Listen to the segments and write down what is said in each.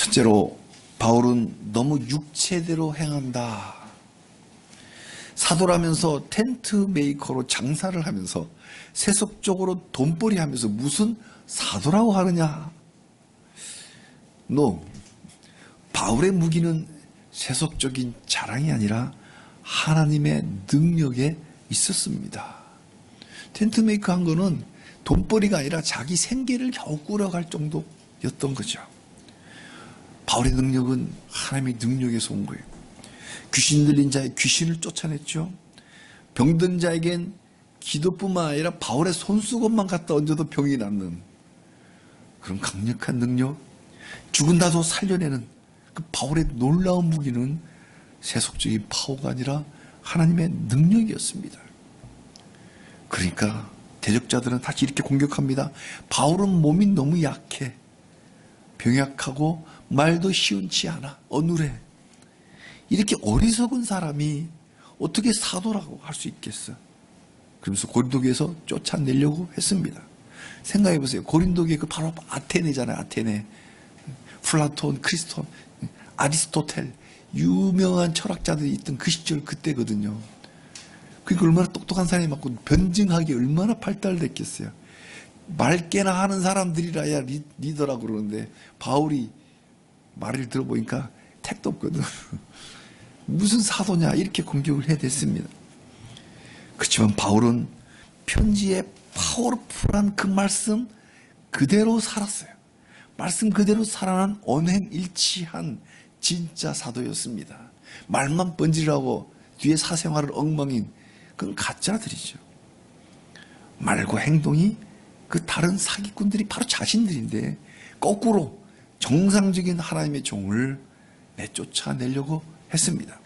첫째로 바울은 너무 육체대로 행한다. 사도라면서 텐트 메이커로 장사를 하면서 세속적으로 돈벌이 하면서 무슨 사도라고 하느냐. 바울의 무기는 세속적인 자랑이 아니라 하나님의 능력에 있었습니다. 텐트 메이커 한 거는 돈벌이가 아니라 자기 생계를 겨우 꾸려갈 정도였던 거죠. 바울의 능력은 하나님의 능력에서 온 거예요. 귀신 들린 자의 귀신을 쫓아냈죠. 병든 자에겐 기도뿐만 아니라 바울의 손수건만 갖다 얹어도 병이 낫는 그런 강력한 능력, 죽은 자도 살려내는 그 바울의 놀라운 무기는 세속적인 파워가 아니라 하나님의 능력이었습니다. 그러니까 대적자들은 다시 이렇게 공격합니다. 바울은 몸이 너무 약해, 병약하고 말도 시원치 않아, 어눌해. 이렇게 어리석은 사람이 어떻게 사도라고 할 수 있겠어? 그러면서 고린도교에서 쫓아내려고 했습니다. 생각해 보세요. 고린도교에 그 바로 아테네잖아요. 아테네. 플라톤, 크리스톤, 아리스토텔, 유명한 철학자들이 있던 그 시절 그때거든요. 그러니까 얼마나 똑똑한 사람이 많고 변증하기 얼마나 발달됐겠어요. 맑게나 하는 사람들이라야 리더라고 그러는데 바울이 말을 들어보니까 택도 없거든. 무슨 사도냐 이렇게 공격을 해댔습니다. 그렇지만 바울은 편지의 파워풀한 그 말씀 그대로 살았어요. 말씀 그대로 살아난 언행일치한 진짜 사도였습니다. 말만 번지르라고 뒤에 사생활을 엉망인 그건 가짜들이죠. 말과 행동이 그 다른 사기꾼들이 바로 자신들인데 거꾸로 정상적인 하나님의 종을 내쫓아내려고 했습니다.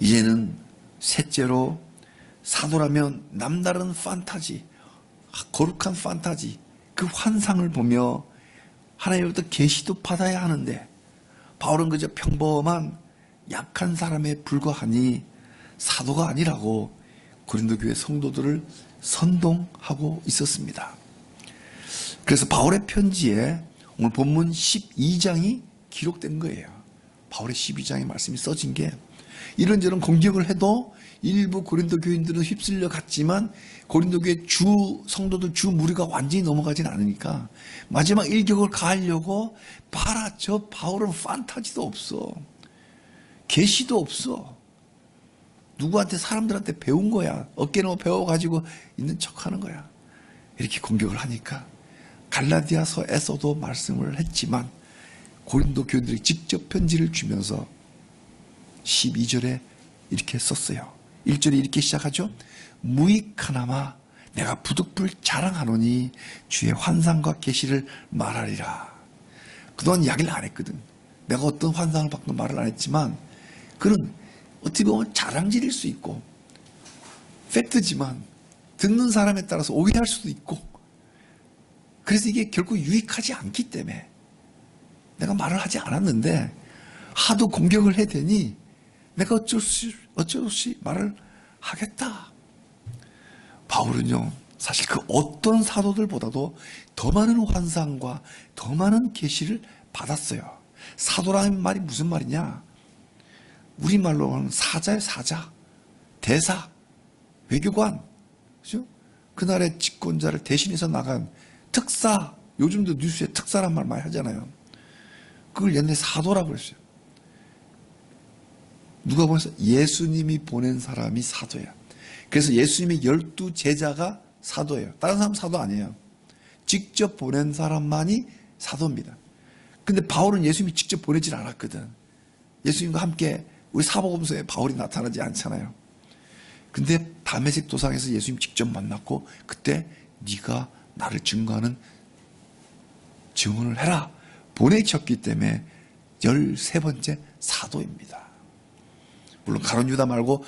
이제는 셋째로 사도라면 남다른 판타지, 거룩한 판타지, 그 환상을 보며 하나님으로부터 계시도 받아야 하는데 바울은 그저 평범한 약한 사람에 불과하니 사도가 아니라고 고린도 교회 성도들을 선동하고 있었습니다. 그래서 바울의 편지에 오늘 본문 12장이 기록된 거예요. 바울의 12장의 말씀이 써진 게 이런저런 공격을 해도 일부 고린도 교인들은 휩쓸려 갔지만 고린도 교회 주 성도들 주 무리가 완전히 넘어가진 않으니까 마지막 일격을 가하려고 봐라 저 바울은 판타지도 없어. 계시도 없어. 누구한테 사람들한테 배운 거야. 어깨 너머 배워가지고 있는 척하는 거야. 이렇게 공격을 하니까 갈라디아서에서도 말씀을 했지만 고린도 교인들이 직접 편지를 주면서 12절에 이렇게 썼어요. 1절에 이렇게 시작하죠. 무익하나마 내가 부득불 자랑하노니 주의 환상과 계시를 말하리라. 그동안 이야기를 안 했거든. 내가 어떤 환상을 받고 말을 안 했지만 그런 어떻게 보면 자랑질일 수 있고 팩트지만 듣는 사람에 따라서 오해할 수도 있고 그래서 이게 결국 유익하지 않기 때문에 내가 말을 하지 않았는데 하도 공격을 해대니 내가 어쩔 수 없이 말을 하겠다. 바울은요 사실 그 어떤 사도들보다도 더 많은 환상과 더 많은 계시를 받았어요. 사도라는 말이 무슨 말이냐? 우리말로 하는 사자예요. 사자, 대사, 외교관, 그죠? 그날의 집권자를 대신해서 나간 특사, 요즘도 뉴스에 특사란 말 많이 하잖아요. 그걸 옛날에 사도라고 그랬어요. 누가 보면서 예수님이 보낸 사람이 사도야. 그래서 예수님의 12 제자가 사도예요. 다른 사람 사도 아니에요. 직접 보낸 사람만이 사도입니다. 근데 바울은 예수님이 직접 보내질 않았거든. 예수님과 함께 우리 사복음서에 바울이 나타나지 않잖아요. 근데 다메섹 도상에서 예수님 직접 만났고 그때 네가 나를 증거하는 증언을 해라. 보내셨기 때문에 13번째 사도입니다. 물론 가룟 유다 말고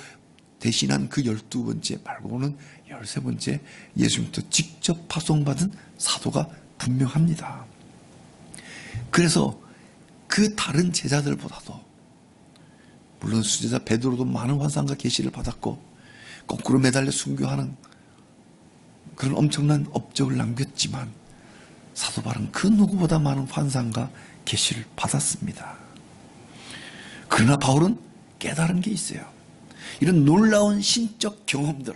대신한 그 12번째 말고는 13번째 예수님부터 직접 파송받은 사도가 분명합니다. 그래서 그 다른 제자들보다도 물론 수제자 베드로도 많은 환상과 계시를 받았고 거꾸로 매달려 순교하는 그런 엄청난 업적을 남겼지만 사도 바울은 그 누구보다 많은 환상과 계시를 받았습니다. 그러나 바울은 깨달은 게 있어요. 이런 놀라운 신적 경험들,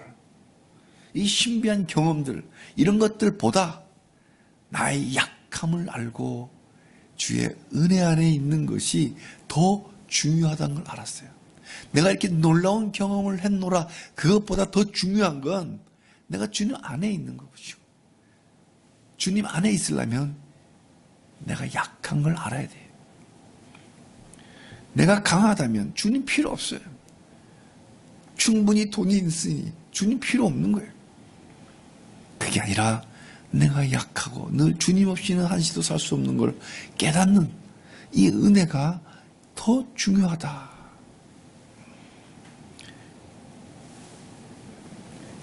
이 신비한 경험들, 이런 것들보다 나의 약함을 알고 주의 은혜 안에 있는 것이 더 중요하다는 걸 알았어요. 내가 이렇게 놀라운 경험을 했노라, 그것보다 더 중요한 건 내가 주님 안에 있는 것이고, 주님 안에 있으려면 내가 약한 걸 알아야 돼요. 내가 강하다면 주님 필요 없어요. 충분히 돈이 있으니 주님 필요 없는 거예요. 그게 아니라 내가 약하고 늘 주님 없이는 한시도 살 수 없는 걸 깨닫는 이 은혜가 더 중요하다.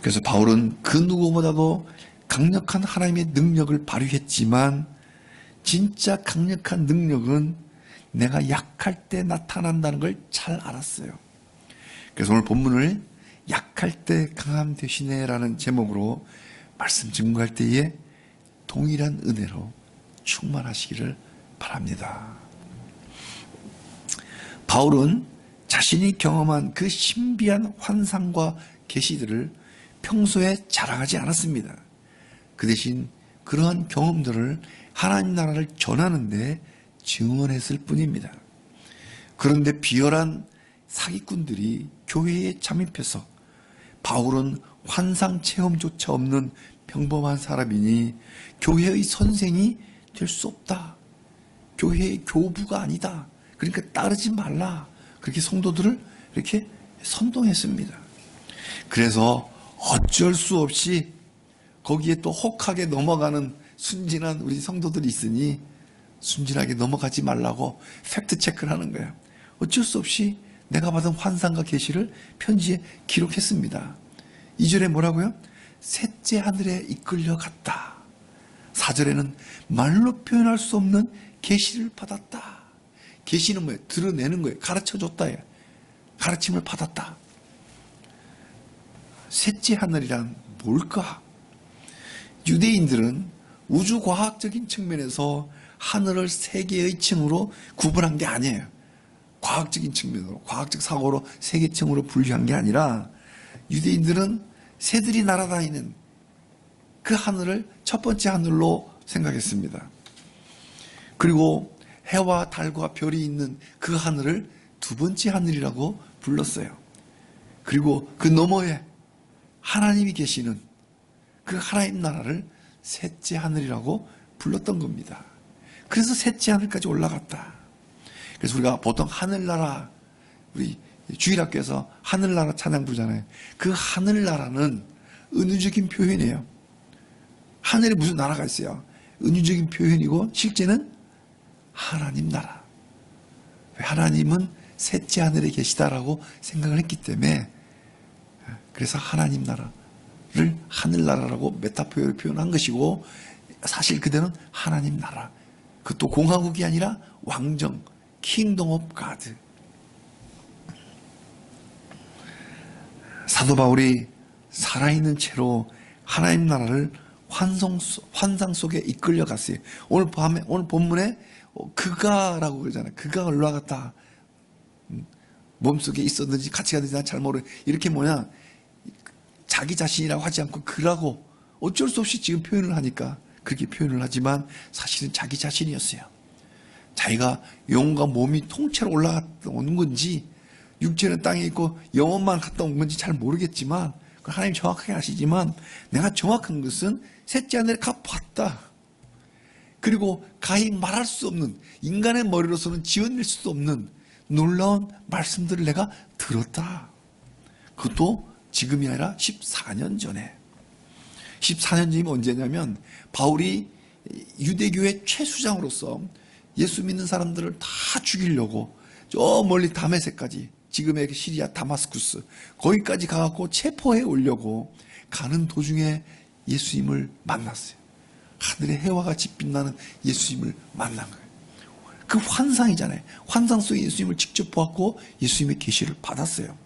그래서 바울은 그 누구보다도 강력한 하나님의 능력을 발휘했지만 진짜 강력한 능력은 내가 약할 때 나타난다는 걸 잘 알았어요. 그래서 오늘 본문을 약할 때 강함 되시네 라는 제목으로 말씀 증거할 때에 동일한 은혜로 충만하시기를 바랍니다. 바울은 자신이 경험한 그 신비한 환상과 계시들을 평소에 자랑하지 않았습니다. 그 대신 그러한 경험들을 하나님 나라를 전하는데 증언했을 뿐입니다. 그런데 비열한 사기꾼들이 교회에 잠입해서 바울은 환상 체험조차 없는 평범한 사람이니 교회의 선생이 될 수 없다. 교회의 교부가 아니다. 그러니까 따르지 말라. 그렇게 성도들을 이렇게 선동했습니다. 그래서 어쩔 수 없이 거기에 또 혹하게 넘어가는 순진한 우리 성도들이 있으니 순진하게 넘어가지 말라고 팩트 체크를 하는 거예요. 어쩔 수 없이 내가 받은 환상과 계시를 편지에 기록했습니다. 2절에 뭐라고요? 셋째 하늘에 이끌려 갔다. 4절에는 말로 표현할 수 없는 계시를 받았다. 계시는 뭐예요? 드러내는 거예요. 가르쳐줬다. 가르침을 받았다. 셋째 하늘이란 뭘까? 유대인들은 우주과학적인 측면에서 하늘을 세 개의 층으로 구분한 게 아니에요. 과학적인 측면으로, 과학적 사고로 세 개 층으로 분류한 게 아니라 유대인들은 새들이 날아다니는 그 하늘을 첫 번째 하늘로 생각했습니다. 그리고 해와 달과 별이 있는 그 하늘을 두 번째 하늘이라고 불렀어요. 그리고 그 너머에 하나님이 계시는 그 하나님 나라를 셋째 하늘이라고 불렀던 겁니다. 그래서 셋째 하늘까지 올라갔다. 그래서 우리가 보통 하늘나라, 우리 주일학교에서 하늘나라 찬양 부르잖아요. 그 하늘나라는 은유적인 표현이에요. 하늘에 무슨 나라가 있어요? 은유적인 표현이고 실제는 하나님 나라. 하나님은 셋째 하늘에 계시다라고 생각을 했기 때문에 그래서 하나님 나라를 하늘나라라고 메타포로 표현한 것이고 사실 그대로는 하나님 나라. 그것도 공화국이 아니라 왕정, 킹덤 오브 가드. 사도 바울이 살아있는 채로 하나님 나라를 환상 속에 이끌려 갔어요. 오늘 본문에 그가라고 그러잖아요. 그가 올라갔다. 몸속에 있었는지 같이 갔는지 난 잘 모르겠어요. 이렇게 뭐냐, 자기 자신이라고 하지 않고 그라고 어쩔 수 없이 지금 표현을 하니까 그렇게 표현을 하지만 사실은 자기 자신이었어요. 자기가 영혼과 몸이 통째로 올라오는 건지 육체는 땅에 있고 영혼만 갔다 온 건지 잘 모르겠지만 하나님 정확하게 아시지만 내가 정확한 것은 셋째 하늘에 가봤다. 그리고 가히 말할 수 없는, 인간의 머리로서는 지어낼 수도 없는 놀라운 말씀들을 내가 들었다. 그것도 지금이 아니라 14년 전에. 14년 전이면 언제냐면 바울이 유대교의 최수장으로서 예수 믿는 사람들을 다 죽이려고 저 멀리 다메섹까지, 지금의 시리아 다마스쿠스 거기까지 가갖고 체포해 오려고 가는 도중에 예수님을 만났어요. 하늘의 해와 같이 빛나는 예수님을 만난 거예요. 그 환상이잖아요. 환상 속에 예수님을 직접 보았고 예수님의 계시를 받았어요.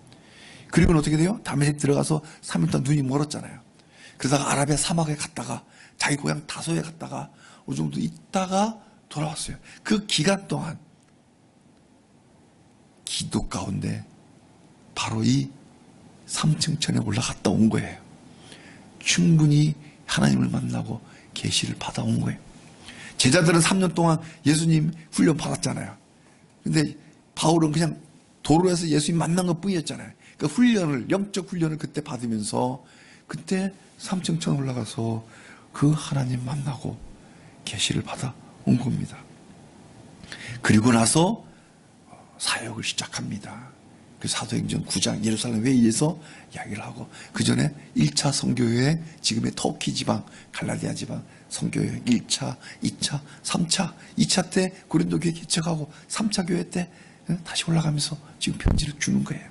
그리고는 어떻게 돼요? 다메섹 들어가서 3일 동안 눈이 멀었잖아요. 그러다가 아라비아 사막에 갔다가 자기 고향 다소에 갔다가 그 정도 있다가 돌아왔어요. 그 기간 동안 기도 가운데 바로 이 3층 천에 올라갔다 온 거예요. 충분히 하나님을 만나고 계시를 받아온 거예요. 제자들은 3년 동안 예수님 훈련 받았잖아요. 근데 바울은 그냥 도로에서 예수님 만난 것 뿐이었잖아요. 그 훈련을, 영적 훈련을 그때 받으면서 그때 3층 천 올라가서 그 하나님 만나고 계시를 받아온 겁니다. 그리고 나서 사역을 시작합니다. 그 사도행전 9장 예루살렘 회의에서 이야기를 하고, 그 전에 1차 선교여행, 지금의 터키 지방, 갈라디아 지방 선교여행 1차, 2차, 3차, 2차 때 고린도 교회 개척하고 3차 교회 때 다시 올라가면서 지금 편지를 주는 거예요.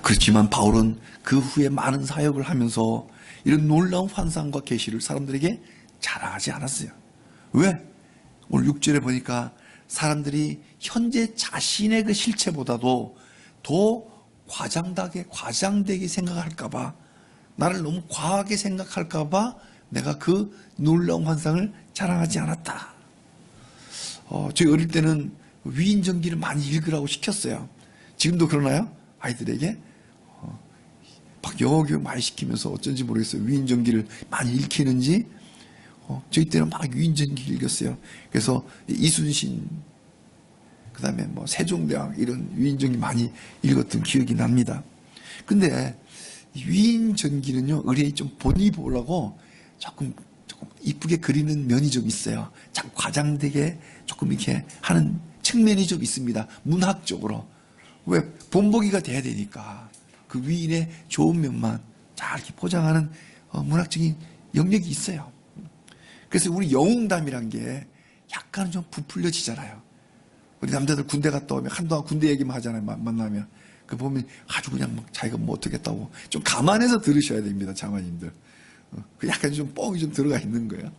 그렇지만 바울은 그 후에 많은 사역을 하면서 이런 놀라운 환상과 계시를 사람들에게 자랑하지 않았어요. 왜? 오늘 6절에 보니까 사람들이 현재 자신의 그 실체보다도 더 과장되게 생각할까봐, 나를 너무 과하게 생각할까봐 내가 그 놀라운 환상을 자랑하지 않았다. 저희 어릴 때는 위인전기를 많이 읽으라고 시켰어요. 지금도 그러나요? 아이들에게? 막 영어 교육 많이 시키면서 어쩐지 모르겠어요. 위인전기를 많이 읽히는지. 저희 때는 막 위인전기 읽었어요. 그래서 이순신, 그 다음에 뭐 세종대왕 이런 위인전기 많이 읽었던 기억이 납니다. 근데 위인전기는요, 의뢰이 좀 본의 보려고 조금 이쁘게 그리는 면이 좀 있어요. 참 과장되게 조금 이렇게 하는 측면이 좀 있습니다. 문학적으로. 왜? 본보기가 돼야 되니까. 그 위인의 좋은 면만 잘 이렇게 포장하는 문학적인 영역이 있어요. 그래서 우리 영웅담이란 게 약간 좀 부풀려지잖아요. 우리 남자들 군대 갔다 오면 한동안 군대 얘기만 하잖아요. 만나면. 그 보면 아주 그냥 막 자기가 뭐 어떻겠다고 좀 감안해서 들으셔야 됩니다. 장관님들. 그 약간 좀 뻥이 좀 들어가 있는 거예요.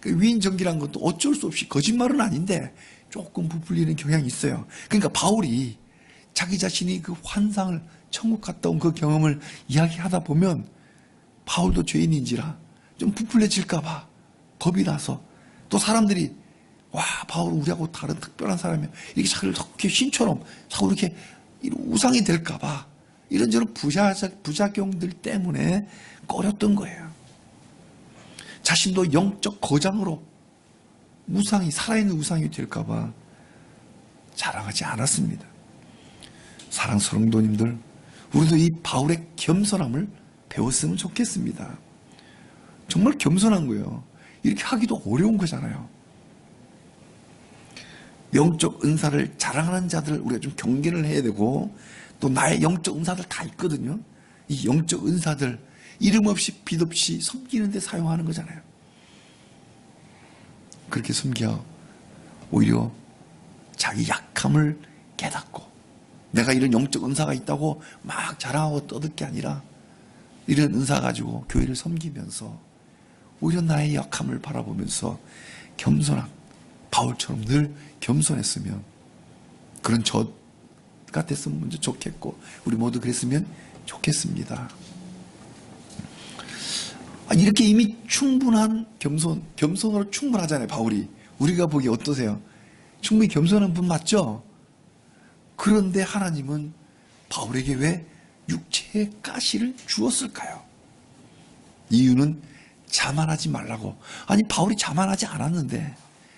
그 위인전기란 것도 어쩔 수 없이, 거짓말은 아닌데 조금 부풀리는 경향이 있어요. 그러니까 바울이 자기 자신이 그 환상을, 천국 갔다 온 그 경험을 이야기하다 보면 바울도 죄인인지라 좀 부풀려질까봐 겁이 나서, 또 사람들이 와, 바울 우리하고 다른 특별한 사람이야, 이렇게 자기를 이렇게 신처럼 자꾸 이렇게 우상이 될까봐 이런저런 부작용들 때문에 꺼렸던 거예요. 자신도 영적 거장으로 우상이, 살아있는 우상이 될까봐 자랑하지 않았습니다. 사랑하는 성도님들, 우리도 이 바울의 겸손함을 배웠으면 좋겠습니다. 정말 겸손한 거예요. 이렇게 하기도 어려운 거잖아요. 영적 은사를 자랑하는 자들을 우리가 좀 경계를 해야 되고, 또 나의 영적 은사들 다 있거든요. 이 영적 은사들 이름 없이 빛 없이 섬기는 데 사용하는 거잖아요. 그렇게 섬겨 오히려 자기 약함을 깨닫고, 내가 이런 영적 은사가 있다고 막 자랑하고 떠들 게 아니라 이런 은사 가지고 교회를 섬기면서 오히려 나의 약함을 바라보면서 겸손한 바울처럼 늘 겸손했으면, 그런 저가 됐으면 먼저 좋겠고 우리 모두 그랬으면 좋겠습니다. 이렇게 이미 충분한 겸손으로 충분하잖아요. 바울이. 우리가 보기에 어떠세요? 충분히 겸손한 분 맞죠? 그런데 하나님은 바울에게 왜 육체의 가시를 주었을까요? 이유는 자만하지 말라고. 아니, 바울이 자만하지 않았는데,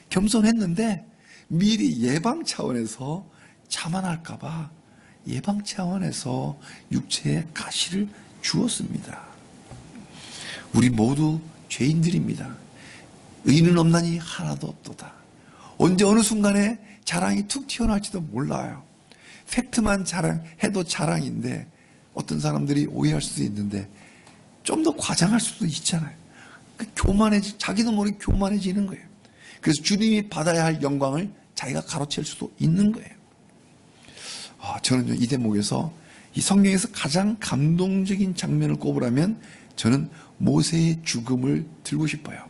겸손했는데 미리 예방 차원에서 자만할까봐 예방 차원에서 육체의 가시를 주었습니다. 우리 모두 죄인들입니다. 의인은 없나니 하나도 없도다. 언제 어느 순간에 자랑이 툭 튀어나올지도 몰라요. 팩트만 자랑해도 자랑인데 어떤 사람들이 오해할 수도 있는데 좀 더 과장할 수도 있잖아요. 자기도 모르게 교만해지는 거예요. 그래서 주님이 받아야 할 영광을 자기가 가로챌 수도 있는 거예요. 저는 이 대목에서, 이 성경에서 가장 감동적인 장면을 꼽으라면 저는 모세의 죽음을 들고 싶어요.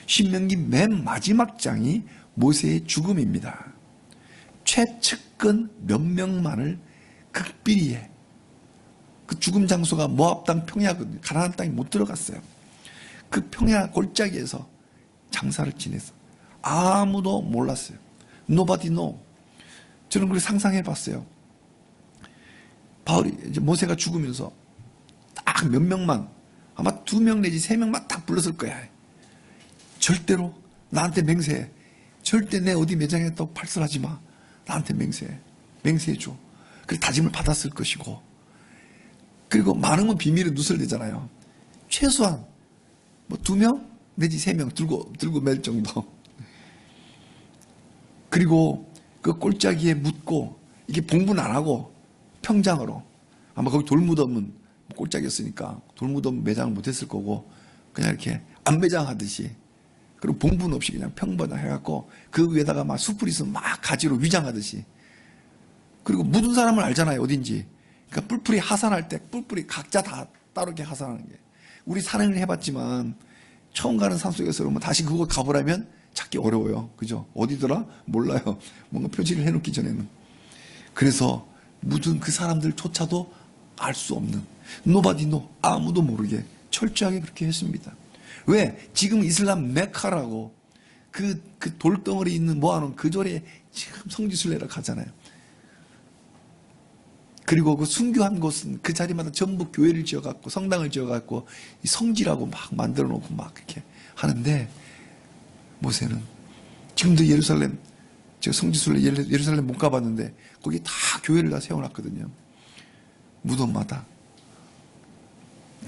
신명기 맨 마지막 장이 모세의 죽음입니다. 최측근 몇 명만을 극비리에 그 죽음 장소가 모압 땅 평야거든요. 가나안 땅에 못 들어갔어요. 그 평야 골짜기에서 장사를 지냈어. 아무도 몰랐어요. Nobody know. 저는 그걸 상상해 봤어요. 바울이 이제 모세가 죽으면서 딱 몇 명만, 아마 2명 내지 3명만 딱 불렀을 거야. 절대로 나한테 맹세해. 절대 내 어디 매장했다고 발설하지 마. 나한테 맹세해. 맹세해줘. 그래서 다짐을 받았을 것이고, 그리고 많으면 비밀에 누설되잖아요. 최소한 뭐 2명 내지 3명 들고 맬 정도. 그리고 그 골짜기에 묻고, 이게 봉분 안 하고 평장으로, 아마 거기 돌무덤은 골짜기였으니까 돌무덤 매장을 못했을 거고, 그냥 이렇게 안 매장하듯이, 그리고 봉분 없이 그냥 평범하게 해갖고 그 위에다가 막 숯불 있으면 막 가지로 위장하듯이. 그리고 묻은 사람은 알잖아요, 어딘지. 그러니까 뿔뿔이 하산할 때 뿔뿔이 각자 다 따로 이렇게 하산하는 게. 우리 산행을 해봤지만 처음 가는 산속에서 그러면 다시 그곳 가보라면 찾기 어려워요. 그죠? 어디더라? 몰라요. 뭔가 표지를 해놓기 전에는. 그래서 묻은 그 사람들조차도 알 수 없는, Nobody know, 아무도 모르게 철저하게 그렇게 했습니다. 왜? 지금 이슬람 메카라고 그 돌덩어리 있는 모아놓은 그 절에 지금 성지순례를 가잖아요. 그리고 그 순교한 곳은 그 자리마다 전부 교회를 지어갖고 성당을 지어갖고 성지라고 막 만들어 놓고 막 그렇게 하는데, 모세는 지금도 예루살렘, 제가 성지순례 예루살렘 못 가봤는데 거기 다 교회를 다 세워놨거든요. 무덤마다.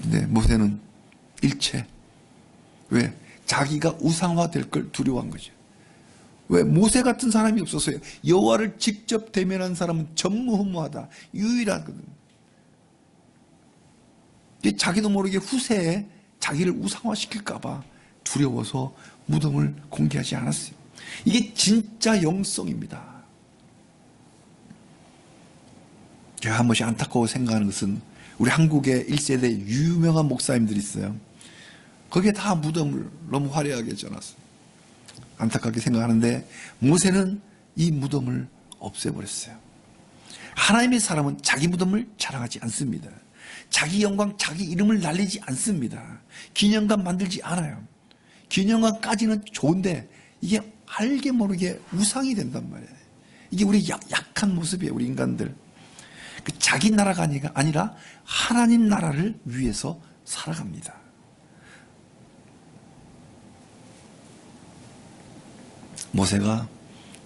근데 모세는 일체. 왜? 자기가 우상화 될 걸 두려워한 거죠. 왜? 모세 같은 사람이 없었어요. 여호와를 직접 대면한 사람은 전무후무하다. 유일하거든. 자기도 모르게 후세에 자기를 우상화시킬까봐 두려워서 무덤을 공개하지 않았어요. 이게 진짜 영성입니다. 제가 한 번씩 안타까워 생각하는 것은 우리 한국의 1세대 유명한 목사님들이 있어요. 거기에 다 무덤을 너무 화려하게 지어놨어요. 안타깝게 생각하는데 모세는 이 무덤을 없애버렸어요. 하나님의 사람은 자기 무덤을 자랑하지 않습니다. 자기 영광, 자기 이름을 날리지 않습니다. 기념관 만들지 않아요. 기념관까지는 좋은데 이게 알게 모르게 우상이 된단 말이에요. 이게 우리 약한 모습이에요. 우리 인간들. 자기 나라가 아니라 하나님 나라를 위해서 살아갑니다. 모세가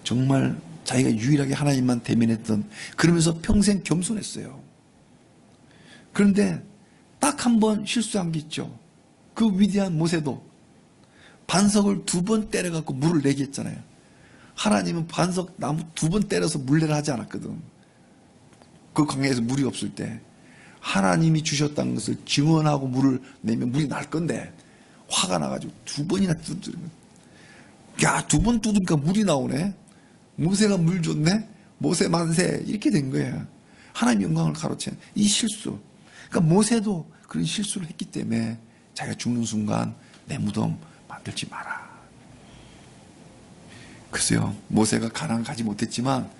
정말 자기가 유일하게 하나님만 대면했던, 그러면서 평생 겸손했어요. 그런데 딱 한 번 실수한 게 있죠. 그 위대한 모세도 반석을 2번 때려갖고 물을 내게 했잖아요. 하나님은 반석 나무 2번 때려서 물내라 하지 않았거든. 그 강에서 물이 없을 때 하나님이 주셨다는 것을 증언하고 물을 내면 물이 날 건데 화가 나가지고 2번이나 두드리는 거예요. 야, 2번 두드니까 물이 나오네. 모세가 물 줬네. 모세 만세. 이렇게 된 거예요. 하나님의 영광을 가로챈 이 실수. 그러니까 모세도 그런 실수를 했기 때문에 자기가 죽는 순간 내 무덤 만들지 마라. 글쎄요, 모세가 가나안 가지 못했지만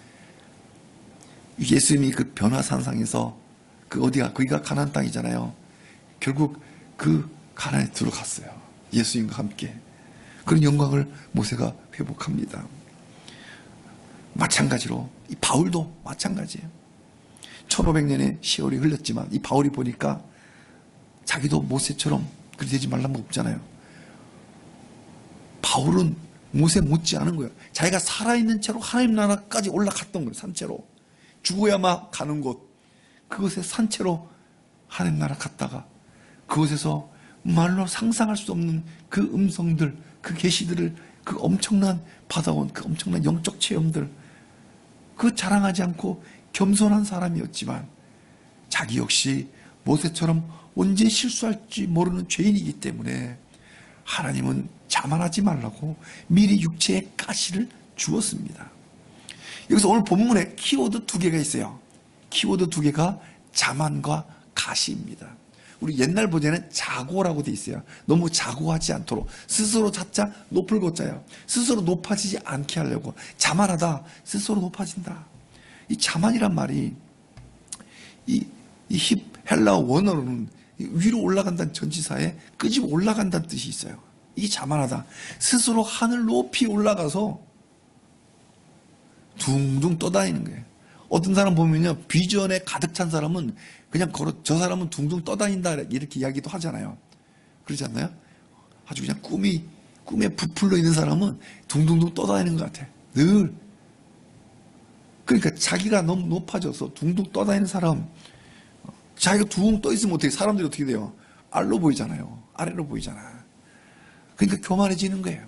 예수님이 그 변화산상에서 거기가 가나안 땅이잖아요. 결국 그 가나안에 들어갔어요. 예수님과 함께. 그런 영광을 모세가 회복합니다. 마찬가지로 이 바울도 마찬가지예요. 1500년의 세월이 흘렀지만 이 바울이 보니까 자기도 모세처럼 그렇게 되지 말란 거 없잖아요. 바울은 모세 못지 않은 거예요. 자기가 살아있는 채로 하나님 나라까지 올라갔던 거예요. 산채로. 죽어야만 가는 곳, 그곳에 산채로 하나님 나라 갔다가 그곳에서 말로 상상할 수 없는 그 음성들, 그 계시들을, 그 엄청난 받아온 그 엄청난 영적 체험들, 그 자랑하지 않고 겸손한 사람이었지만 자기 역시 모세처럼 언제 실수할지 모르는 죄인이기 때문에 하나님은 자만하지 말라고 미리 육체의 가시를 주었습니다. 여기서 오늘 본문에 키워드 2개가 있어요. 키워드 2개가 자만과 가시입니다. 우리 옛날 버전에는 자고라고 돼 있어요. 너무 자고하지 않도록 스스로 자자 높을 고자요. 스스로 높아지지 않게 하려고. 자만하다 스스로 높아진다. 이 자만이란 말이 이 헬라어 원어로는 위로 올라간다는 전치사에 끄집어 올라간다는 뜻이 있어요. 이게 자만하다. 스스로 하늘 높이 올라가서 둥둥 떠다니는 거예요. 어떤 사람 보면요, 비전에 가득 찬 사람은 그냥 저 사람은 둥둥 떠다닌다 이렇게 이야기도 하잖아요. 그렇지 않나요? 아주 그냥 꿈에 부풀러 있는 사람은 둥둥둥 떠다니는 것 같아. 늘. 그러니까 자기가 너무 높아져서 둥둥 떠다니는 사람, 자기가 둥 떠 있으면 어떻게, 사람들이 어떻게 돼요? 알로 보이잖아요. 아래로 보이잖아. 그러니까 교만해지는 거예요.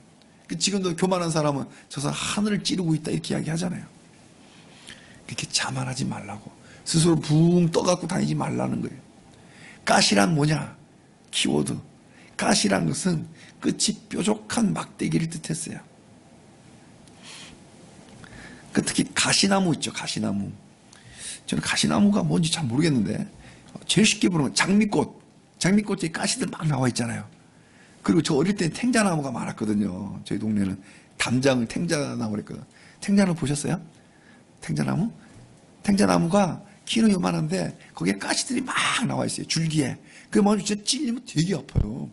지금도 교만한 사람은 저 사람 하늘을 찌르고 있다 이렇게 이야기 하잖아요. 그렇게 자만하지 말라고. 스스로 붕 떠갖고 다니지 말라는 거예요. 가시란 뭐냐? 키워드. 가시란 것은 끝이 뾰족한 막대기를 뜻했어요. 특히 가시나무 있죠, 가시나무. 저는 가시나무가 뭔지 잘 모르겠는데, 제일 쉽게 보는 건 장미꽃. 장미꽃에 가시들 막 나와 있잖아요. 그리고 저 어릴 때 탱자나무가 많았거든요. 저희 동네는 담장 탱자나무 그랬거든. 탱자나무 보셨어요? 탱자나무? 탱자나무가 키는 요만한데 거기에 가시들이 막 나와 있어요. 줄기에. 그 먼저 진짜 찔리면 되게 아파요.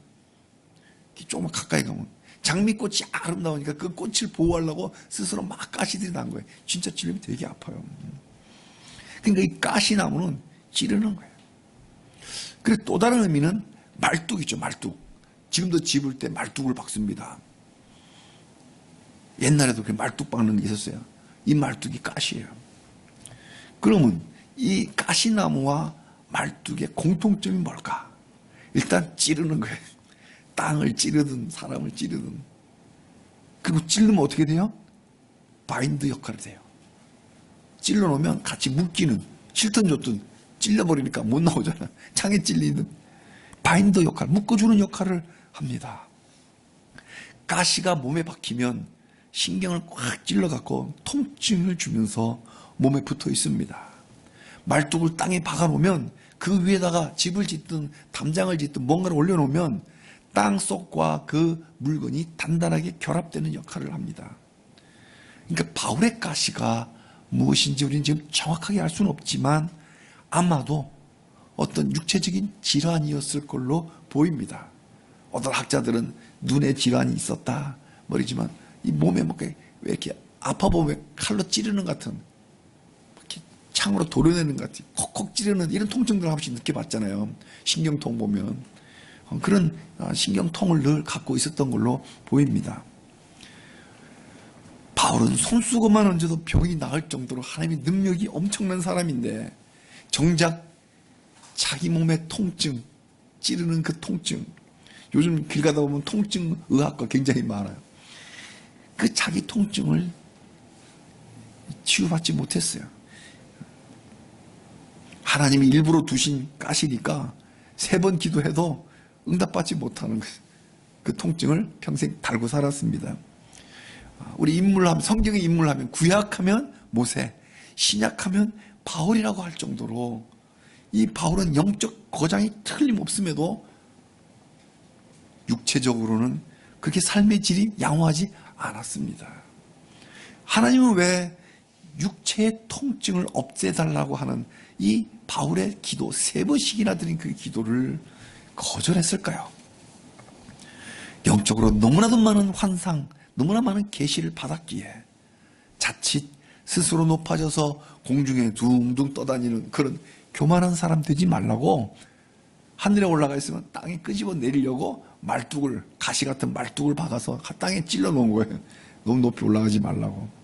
조금만 가까이 가면. 장미꽃이 아름다우니까 그 꽃을 보호하려고 스스로 막 가시들이 난 거예요. 진짜 찔리면 되게 아파요. 그러니까 이 가시나무는 찌르는 거예요. 그리고 또 다른 의미는 말뚝 있죠, 말뚝. 지금도 집을 때 말뚝을 박습니다. 옛날에도 그 말뚝 박는 게 있었어요. 이 말뚝이 가시예요. 그러면 이 가시나무와 말뚝의 공통점이 뭘까? 일단 찌르는 거예요. 땅을 찌르든 사람을 찌르든. 그리고 찌르면 어떻게 돼요? 바인드 역할이 돼요. 찔러놓으면 같이 묶이는, 싫든 좋든 찔려버리니까 못 나오잖아. 창에 찔리는 바인드 역할, 묶어주는 역할을 합니다. 가시가 몸에 박히면 신경을 꽉 찔러갖고 통증을 주면서 몸에 붙어 있습니다. 말뚝을 땅에 박아놓으면 그 위에다가 집을 짓든 담장을 짓든 뭔가를 올려놓으면 땅 속과 그 물건이 단단하게 결합되는 역할을 합니다. 그러니까 바울의 가시가 무엇인지 우리는 지금 정확하게 알 수는 없지만 아마도 어떤 육체적인 질환이었을 걸로 보입니다. 어떤 학자들은 눈에 질환이 있었다 말이지만 이 몸에 뭐 왜 이렇게 아파 보면 칼로 찌르는 것 같은, 이렇게 창으로 도려내는 것 같은, 콕콕 찌르는 이런 통증들 한 번씩 느껴봤잖아요. 신경통 보면 그런 신경통을 늘 갖고 있었던 걸로 보입니다. 바울은 손수건만 얹어도 병이 나을 정도로 하나님의 능력이 엄청난 사람인데 정작 자기 몸의 통증, 찌르는 그 통증, 요즘 길 가다 보면 통증 의학과 굉장히 많아요. 그 자기 통증을 치유받지 못했어요. 하나님이 일부러 두신 가시니까 3번 기도해도 응답받지 못하는 그 통증을 평생 달고 살았습니다. 우리 인물하면, 성경의 인물하면 구약하면 모세, 신약하면 바울이라고 할 정도로 이 바울은 영적 거장이 틀림없음에도 육체적으로는 그렇게 삶의 질이 양호하지 않았습니다. 하나님은 왜 육체의 통증을 없애달라고 하는 이 바울의 기도, 3번씩이나 드린 그 기도를 거절했을까요? 영적으로 너무나도 많은 환상, 너무나 많은 계시를 받았기에 자칫 스스로 높아져서 공중에 둥둥 떠다니는 그런 교만한 사람 되지 말라고 하늘에 올라가 있으면 땅에 끄집어 내리려고 말뚝을, 가시 같은 말뚝을 박아서 땅에 찔러 놓은 거예요. 너무 높이 올라가지 말라고.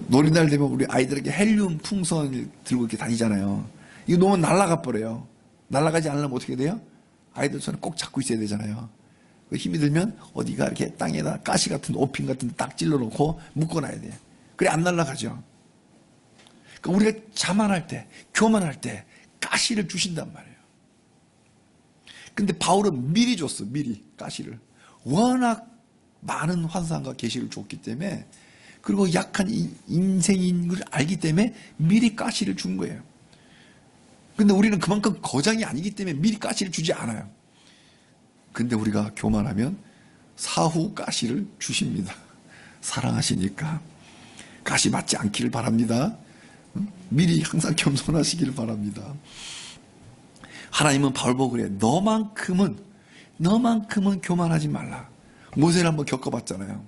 놀이날 되면 우리 아이들에게 헬륨 풍선을 들고 이렇게 다니잖아요. 이거 놓으면 날아가 버려요. 날아가지 않으려면 어떻게 돼요? 아이들 손에 꼭 잡고 있어야 되잖아요. 힘이 들면 어디가 이렇게 땅에다 가시 같은 오핀 같은 데 딱 찔러 놓고 묶어놔야 돼요. 그래 안 날아가죠. 그러니까 우리가 자만할 때, 교만할 때 가시를 주신단 말이에요. 근데 바울은 미리 줬어, 미리 가시를. 워낙 많은 환상과 계시를 줬기 때문에, 그리고 약한 인생인 걸 알기 때문에 미리 가시를 준 거예요. 근데 우리는 그만큼 거장이 아니기 때문에 미리 가시를 주지 않아요. 근데 우리가 교만하면 사후 가시를 주십니다. 사랑하시니까 가시 맞지 않기를 바랍니다. 미리 항상 겸손하시기를 바랍니다. 하나님은 바울 보고 그래. 너만큼은 교만하지 말라. 모세를 한번 겪어봤잖아요.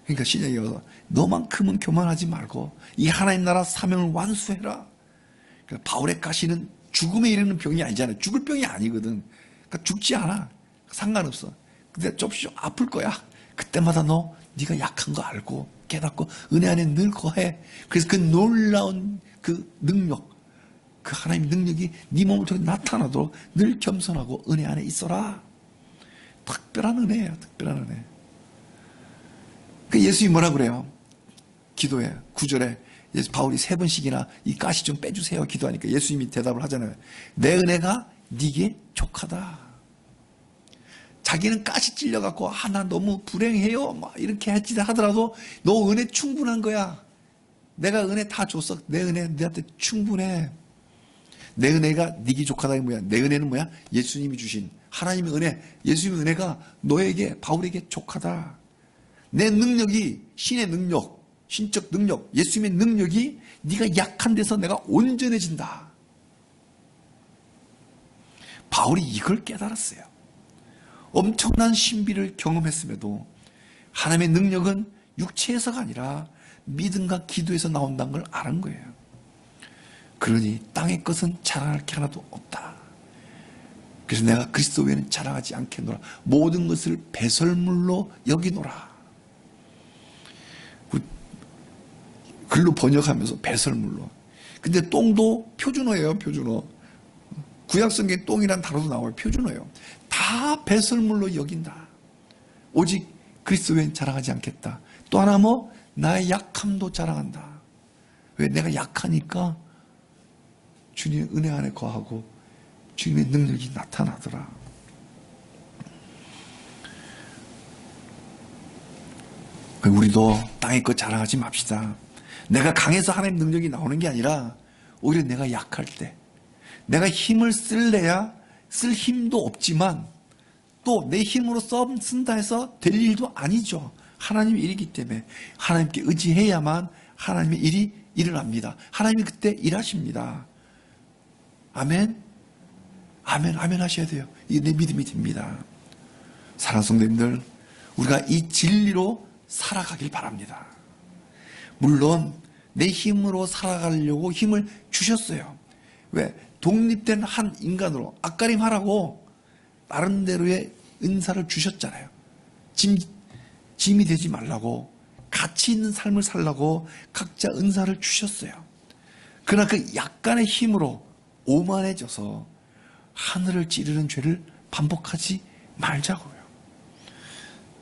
그러니까 신약에 와서 너만큼은 교만하지 말고 이 하나님 나라 사명을 완수해라. 그러니까 바울의 가시는 죽음에 이르는 병이 아니잖아요. 죽을 병이 아니거든. 그러니까 죽지 않아. 상관없어. 근데 조금씩 아플 거야. 그때마다 네가 약한 거 알고 깨닫고 은혜 안에 늘 거해. 그래서 그 놀라운 그 능력, 그 하나님 능력이 네 몸을 통해 나타나도록 늘 겸손하고 은혜 안에 있어라. 특별한 은혜예요. 특별한 은혜. 그 예수님이 뭐라 그래요? 기도해. 9절에 바울이 3번씩이나 이 가시 좀 빼주세요 기도하니까 예수님이 대답을 하잖아요. 내 은혜가 네게 족하다. 자기는 가시 찔려갖고 나 너무 불행해요 막 이렇게 하더라도 너 은혜 충분한 거야. 내가 은혜 다 줬어. 내 은혜 너한테 충분해. 내 은혜가 네게 족하다. 이게 뭐야? 내 은혜는 뭐야? 예수님이 주신 하나님의 은혜, 예수님의 은혜가 너에게, 바울에게 족하다. 내 능력이 신의 능력, 신적 능력, 예수님의 능력이 네가 약한 데서 내가 온전해진다. 바울이 이걸 깨달았어요. 엄청난 신비를 경험했음에도 하나님의 능력은 육체에서가 아니라 믿음과 기도에서 나온다는 걸 아는 거예요. 그러니 땅의 것은 자랑할 게 하나도 없다. 그래서 내가 그리스도 외에는 자랑하지 않겠노라. 모든 것을 배설물로 여기노라. 글로 번역하면서 배설물로. 근데 똥도 표준어예요. 표준어. 구약성경에 똥이란 단어도 나와요. 표준어예요. 다 배설물로 여긴다. 오직 그리스도 외에는 자랑하지 않겠다. 또 하나 나의 약함도 자랑한다. 왜? 내가 약하니까 주님의 은혜 안에 거하고 주님의 능력이 나타나더라. 우리도 땅의 것 자랑하지 맙시다. 내가 강해서 하나님 능력이 나오는 게 아니라 오히려 내가 약할 때 내가 힘을 쓸래야 쓸 힘도 없지만 또 내 힘으로 쓴다 해서 될 일도 아니죠. 하나님의 일이기 때문에 하나님께 의지해야만 하나님의 일이 일어납니다. 하나님이 그때 일하십니다. 아멘. 아멘. 아멘 하셔야 돼요. 이게 내 믿음이 됩니다. 사랑하는 성도님들, 우리가 이 진리로 살아가길 바랍니다. 물론 내 힘으로 살아가려고 힘을 주셨어요. 왜? 독립된 한 인간으로 앞가림 하라고 나름대로의 은사를 주셨잖아요. 짐이 되지 말라고, 가치 있는 삶을 살라고 각자 은사를 주셨어요. 그러나 그 약간의 힘으로 오만해져서 하늘을 찌르는 죄를 반복하지 말자고요.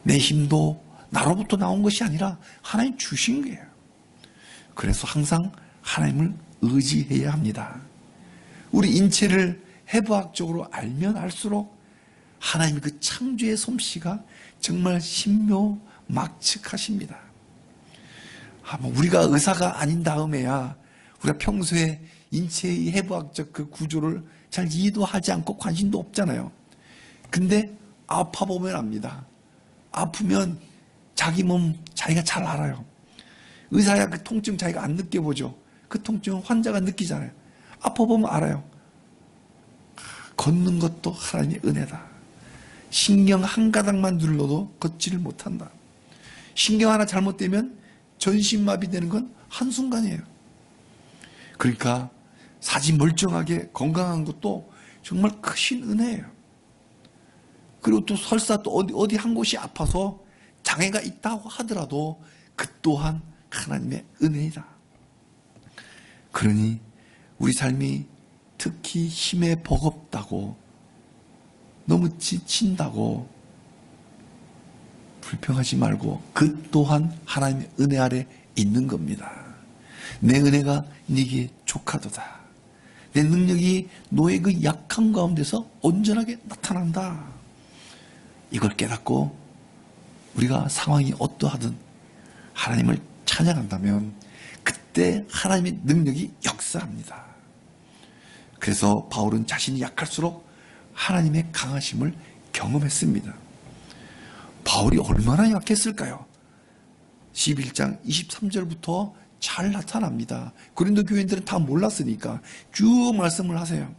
내 힘도 나로부터 나온 것이 아니라 하나님 주신 거예요. 그래서 항상 하나님을 의지해야 합니다. 우리 인체를 해부학적으로 알면 알수록 하나님의 그 창조의 솜씨가 정말 신묘막측하십니다. 우리가 의사가 아닌 다음에야 우리가 평소에 인체의 해부학적 그 구조를 잘 이해도 하지 않고 관심도 없잖아요. 근데 아파보면 압니다. 아프면 자기 몸 자기가 잘 알아요. 의사야 그 통증 자기가 안 느껴보죠. 그 통증은 환자가 느끼잖아요. 아파보면 알아요. 걷는 것도 하나님의 은혜다. 신경 한 가닥만 눌러도 걷지를 못한다. 신경 하나 잘못되면 전신마비 되는 건 한순간이에요. 그러니까 사지 멀쩡하게 건강한 것도 정말 크신 은혜예요. 그리고 또 설사 또 어디 한 곳이 아파서 장애가 있다고 하더라도 그 또한 하나님의 은혜이다. 그러니 우리 삶이 특히 힘에 버겁다고 너무 지친다고 불평하지 말고 그 또한 하나님의 은혜 아래 있는 겁니다. 내 은혜가 네게 족하도다. 내 능력이 너의 그 약한 가운데서 온전하게 나타난다. 이걸 깨닫고 우리가 상황이 어떠하든 하나님을 찬양한다면 그때 하나님의 능력이 역사합니다. 그래서 바울은 자신이 약할수록 하나님의 강하심을 경험했습니다. 바울이 얼마나 약했을까요? 11장 23절부터 잘 나타납니다. 고린도 교인들은 다 몰랐으니까 쭉 말씀을 하세요.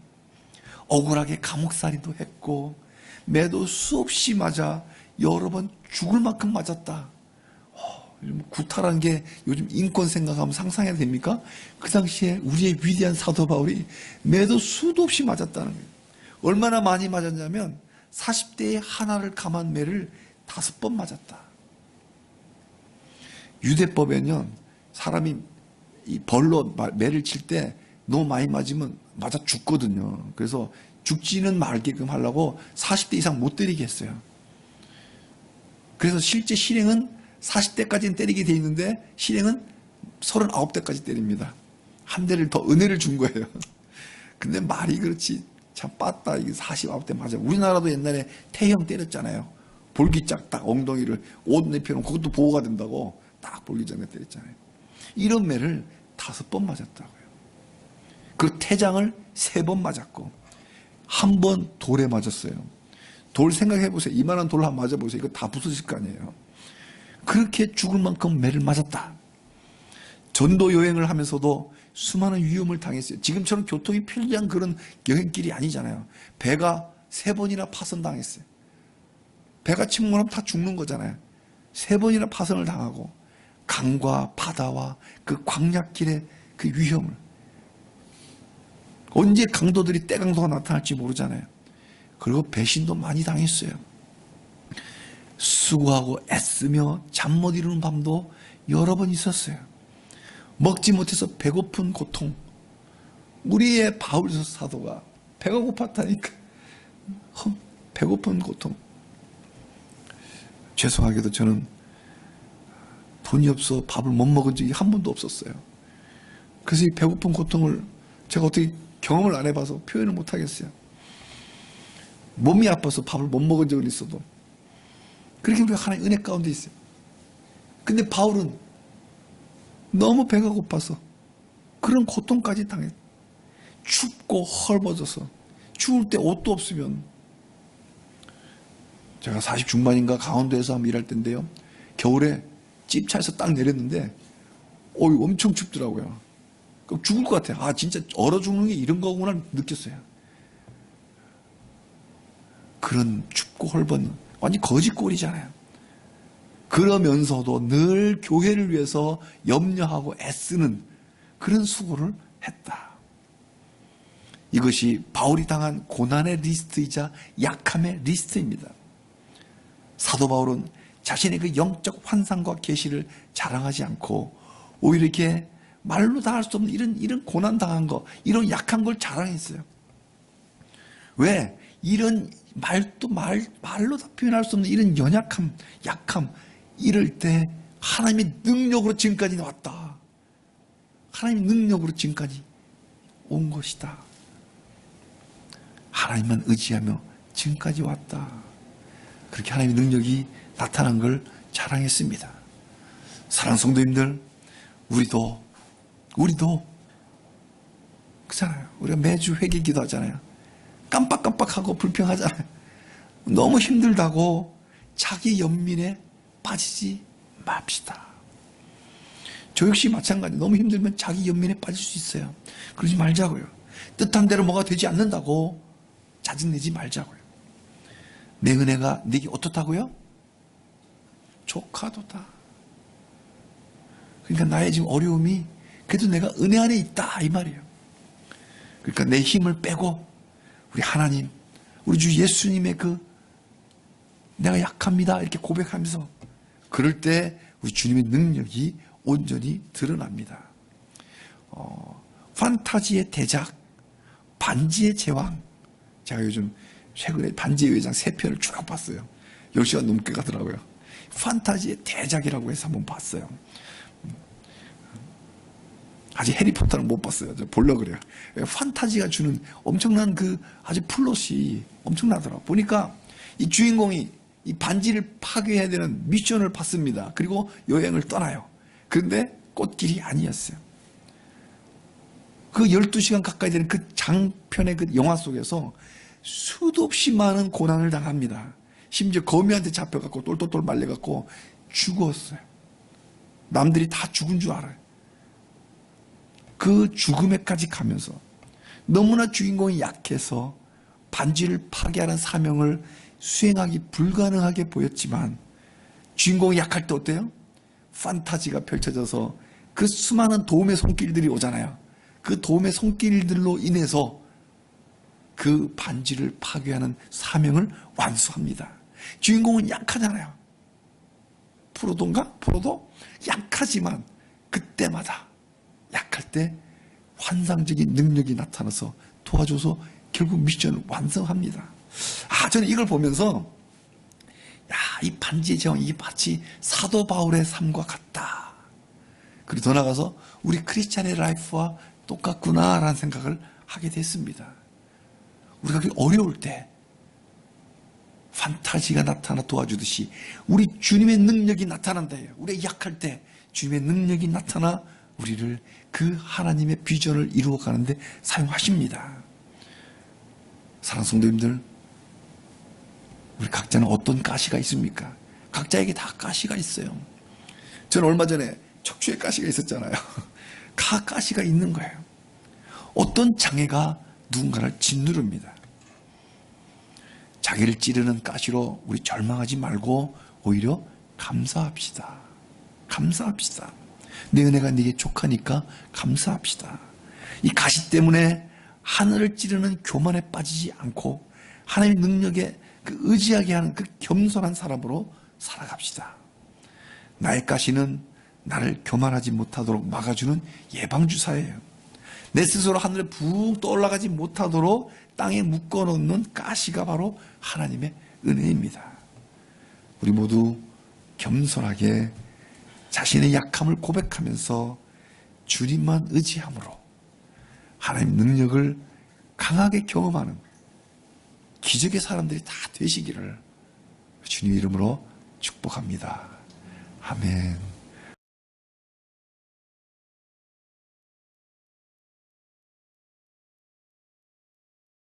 억울하게 감옥살이도 했고 매도 수없이 맞아 여러 번 죽을 만큼 맞았다. 구타라는 게 요즘 인권 생각하면 상상해야 됩니까? 그 당시에 우리의 위대한 사도 바울이 매도 수도 없이 맞았다는 거예요. 얼마나 많이 맞았냐면 40대에 하나를 감한 매를 5번 맞았다. 유대법에는 사람이 이 벌로 매를 칠 때 너무 많이 맞으면 맞아 죽거든요. 그래서 죽지는 말게끔 하려고 40대 이상 못 때리게 했어요. 그래서 실제 실행은 40대까지는 때리게 돼 있는데 실행은 39대까지 때립니다. 한 대를 더 은혜를 준 거예요. 근데 말이 그렇지 참 빠따 이게 49대 맞아요. 우리나라도 옛날에 태형 때렸잖아요. 볼기짝 딱 엉덩이를 옷 내펴놓으면 그것도 보호가 된다고 딱 볼기장에 때렸잖아요. 이런 매를 5번 맞았다고요. 그 태장을 3번 맞았고 한 번 돌에 맞았어요. 돌 생각해보세요. 이만한 돌을 한번 맞아보세요. 이거 다 부서질 거 아니에요. 그렇게 죽을 만큼 매를 맞았다. 전도 여행을 하면서도 수많은 위험을 당했어요. 지금처럼 교통이 편리한 그런 여행길이 아니잖아요. 배가 3번이나 파손당했어요. 배가 침몰하면 다 죽는 거잖아요. 3번이나 파손을 당하고 강과 바다와 그 광약길의 그 위험을 언제 강도들이 때강도가 나타날지 모르잖아요. 그리고 배신도 많이 당했어요. 수고하고 애쓰며 잠 못 이루는 밤도 여러 번 있었어요. 먹지 못해서 배고픈 고통. 우리의 바울 사도가 배가 고팠다니까. 배고픈 고통. 죄송하게도 저는 돈이 없어 밥을 못 먹은 적이 한 번도 없었어요. 그래서 이 배고픈 고통을 제가 어떻게 경험을 안 해봐서 표현을 못 하겠어요. 몸이 아파서 밥을 못 먹은 적은 있어도 그렇게 우리가 하나의 은혜 가운데 있어요. 근데 바울은 너무 배가 고파서 그런 고통까지 당해. 춥고 헐벗어서 추울 때 옷도 없으면 제가 40 중반인가 강원도에서 한번 일할 때인데요. 겨울에 찝차에서 딱 내렸는데 엄청 춥더라고요. 그럼 죽을 것 같아요. 아 진짜 얼어 죽는 게 이런 거구나 느꼈어요. 그런 춥고 헐벗는 완전 거짓골이잖아요. 그러면서도 늘 교회를 위해서 염려하고 애쓰는 그런 수고를 했다. 이것이 바울이 당한 고난의 리스트이자 약함의 리스트입니다. 사도 바울은 자신의 그 영적 환상과 계시를 자랑하지 않고 오히려 이렇게 말로 다 할 수 없는 이런 고난 당한 거, 이런 약한 걸 자랑했어요. 왜? 이런 말로 다 표현할 수 없는 이런 연약함, 약함, 이럴 때 하나님의 능력으로 지금까지 왔다. 하나님의 능력으로 지금까지 온 것이다. 하나님만 의지하며 지금까지 왔다. 그렇게 하나님의 능력이 나타난 걸 자랑했습니다. 사랑하는 성도님들, 우리도 그렇잖아요. 우리가 매주 회개 기도하잖아요. 깜빡깜빡하고 불평하잖아요. 너무 힘들다고 자기 연민에 빠지지 맙시다. 저 역시 마찬가지. 너무 힘들면 자기 연민에 빠질 수 있어요. 그러지 말자고요. 뜻한 대로 뭐가 되지 않는다고 짜증내지 말자고요. 내 은혜가 네게 어떻다고요? 조카도다. 그러니까 나의 지금 어려움이 그래도 내가 은혜 안에 있다 이 말이에요. 그러니까 내 힘을 빼고 우리 하나님, 우리 주 예수님의 내가 약합니다 이렇게 고백하면서 그럴 때 우리 주님의 능력이 온전히 드러납니다. 판타지의 대작, 반지의 제왕. 제가 요즘 최근에 반지의 회장 3편을 쭉 봤어요. 10시간 넘게 가더라고요. 판타지의 대작이라고 해서 한번 봤어요. 아직 해리포터는 못 봤어요. 저 보려고 그래요. 판타지가 주는 엄청난 아주 플롯이 엄청나더라고요. 보니까 이 주인공이 이 반지를 파괴해야 되는 미션을 받습니다. 그리고 여행을 떠나요. 그런데 꽃길이 아니었어요. 그 12시간 가까이 되는 그 장편의 그 영화 속에서 수도 없이 많은 고난을 당합니다. 심지어 거미한테 잡혀갖고 똘똘똘 말려갖고 죽었어요. 남들이 다 죽은 줄 알아요. 그 죽음에까지 가면서 너무나 주인공이 약해서 반지를 파괴하는 사명을 수행하기 불가능하게 보였지만 주인공이 약할 때 어때요? 판타지가 펼쳐져서 그 수많은 도움의 손길들이 오잖아요. 그 도움의 손길들로 인해서 그 반지를 파괴하는 사명을 완수합니다. 주인공은 약하잖아요. 프로도 약하지만 그때마다 약할 때 환상적인 능력이 나타나서 도와줘서 결국 미션을 완성합니다. 저는 이걸 보면서 이 반지의 제왕 이게 마치 사도 바울의 삶과 같다. 그리고 더 나아가서 우리 크리스찬의 라이프와 똑같구나라는 생각을 하게 됐습니다. 우리가 어려울 때 판타지가 나타나 도와주듯이 우리 주님의 능력이 나타난다예요. 우리가 약할 때 주님의 능력이 나타나 우리를 그 하나님의 비전을 이루어가는데 사용하십니다. 사랑하는 성도님들, 우리 각자는 어떤 가시가 있습니까? 각자에게 다 가시가 있어요. 저는 얼마 전에 척추에 가시가 있었잖아요. 다 가시가 있는 거예요. 어떤 장애가 누군가를 짓누릅니다. 자기를 찌르는 가시로 우리 절망하지 말고 오히려 감사합시다. 감사합시다. 내 은혜가 네게 족하니까 감사합시다. 이 가시 때문에 하늘을 찌르는 교만에 빠지지 않고 하나님의 능력에 의지하게 하는 그 겸손한 사람으로 살아갑시다. 나의 가시는 나를 교만하지 못하도록 막아주는 예방주사예요. 내 스스로 하늘에 붕 떠올라가지 못하도록 땅에 묶어놓는 가시가 바로 하나님의 은혜입니다. 우리 모두 겸손하게 자신의 약함을 고백하면서 주님만 의지함으로 하나님 능력을 강하게 경험하는 기적의 사람들이 다 되시기를 주님 이름으로 축복합니다. 아멘.